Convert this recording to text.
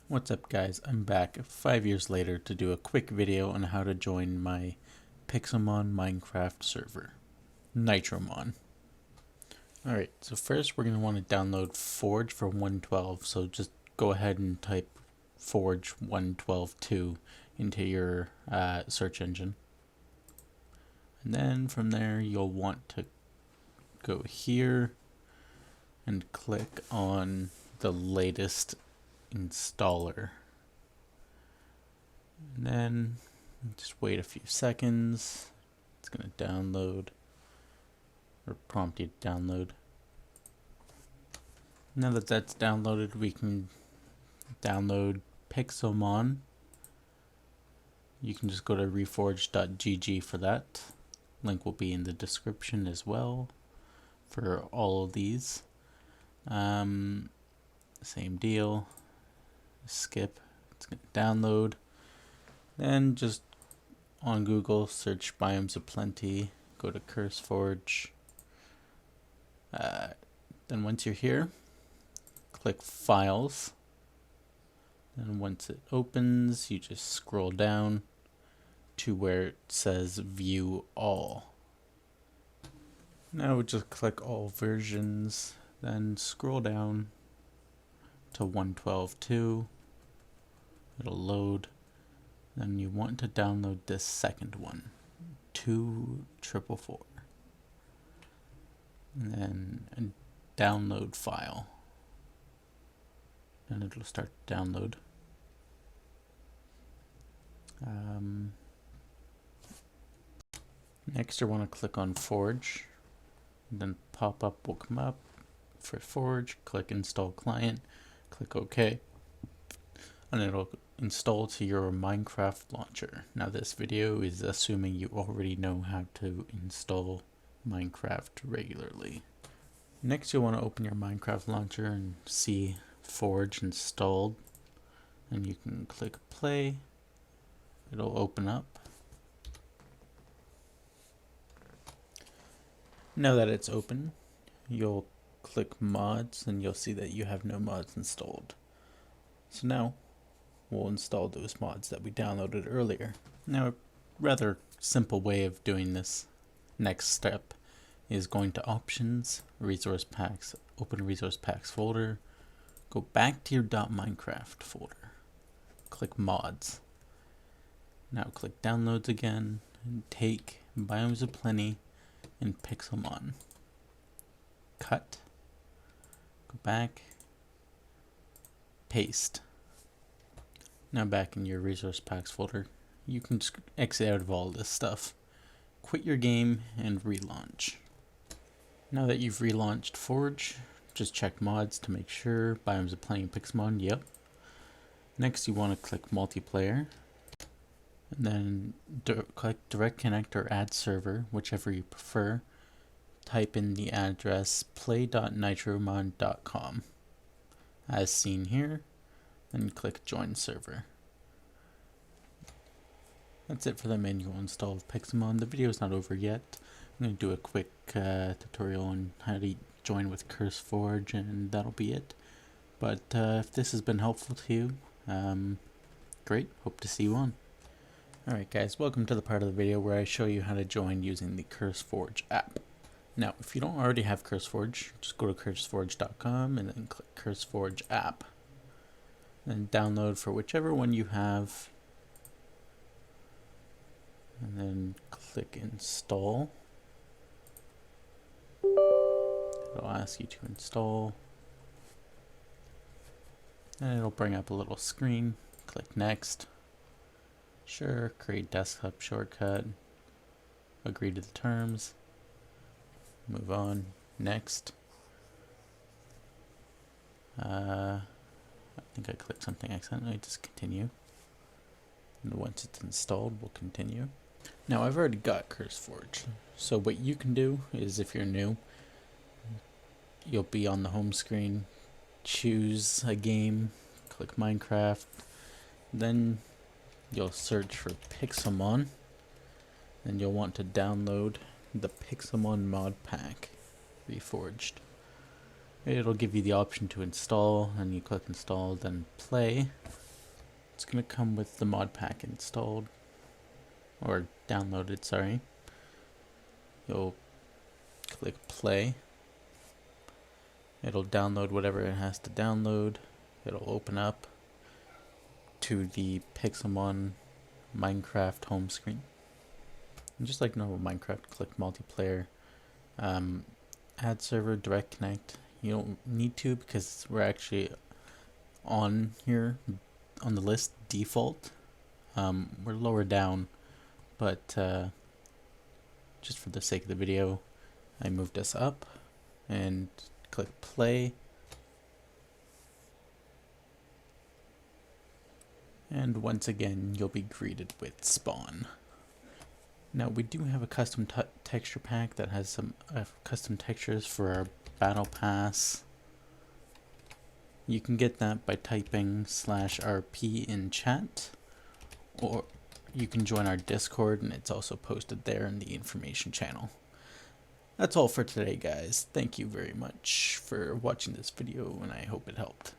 What's up guys, I'm back 5 years later to do a quick video on how to join my Pixelmon Minecraft server, NitroMon. Alright, so first we're going to want to download Forge for 1.12, so just go ahead and type Forge 1.12.2 into your search engine. And then from there you'll want to go here and click on the latest installer, and then just wait a few seconds. It's going to download or prompt you to download. Now that that's downloaded, we can download Pixelmon. You can just go to reforged.gg for that. Link will be in the description as well for all of these. Same deal. Skip, it's going to download. Then just on Google search Biomes aplenty, go to CurseForge. Then once you're here, click Files. Then once it opens, you just scroll down to where it says View All. Now just click All Versions, then scroll down to 1.12.2. It'll load. Then you want to download this second one, 2.4.4, and then a download file. And it'll start to download. Next, you want to click on Forge. And then pop-up will come up for Forge. Click Install Client. Click OK. And it'll install to your Minecraft launcher. Now this video is assuming you already know how to install Minecraft regularly. Next you'll want to open your Minecraft launcher and see Forge installed. And you can click play. It'll open up. Now that it's open, you'll click mods and you'll see that you have no mods installed. So now we'll install those mods that we downloaded earlier. Now a rather simple way of doing this next step is going to Options, Resource Packs, open Resource Packs folder, go back to your .minecraft folder, click Mods. Now click Downloads again and take Biomes aplenty and Pixelmon. Cut, go back, paste. Now back in your resource packs folder, you can just exit out of all this stuff. Quit your game and relaunch. Now that you've relaunched Forge, just check mods to make sure Biomes aplenty and Pixelmon, yep. Next you want to click multiplayer, and then click direct connect or add server, whichever you prefer. Type in the address play.nitromon.com as seen here. Then click Join Server. That's it for the manual install of Pixelmon. The video is not over yet. I'm going to do a quick tutorial on how to join with CurseForge, and that'll be it. But if this has been helpful to you, great. Hope to see you on. Alright guys, welcome to the part of the video where I show you how to join using the CurseForge app. Now, if you don't already have CurseForge, just go to curseforge.com and then click CurseForge app. Then download for whichever one you have, and then click install. It'll ask you to install, and it'll bring up a little screen. Click next. Sure, create desktop shortcut, agree to the terms, move on, next. I think I clicked something accidentally, just continue. And once it's installed, we'll continue. Now I've already got CurseForge, so what you can do is, if you're new, you'll be on the home screen, choose a game, click Minecraft, then you'll search for Pixelmon, and you'll want to download the Pixelmon mod pack, Reforged. It'll give you the option to install, and you click install, then play. It's going to come with the mod pack installed, or downloaded, sorry. You'll click play. It'll download whatever it has to download. It'll open up to the Pixelmon Minecraft home screen. And just like normal Minecraft, click multiplayer, add server, direct connect. You don't need to because we're actually on here on the list default. We're lower down, but just for the sake of the video, I moved us up and click play. And once again, you'll be greeted with spawn. Now we do have a custom texture pack that has some custom textures for our battle pass. You can get that by typing /RP in chat, or you can join our Discord, and it's also posted there in the information channel. That's all for today, guys. Thank you very much for watching this video, and I hope it helped.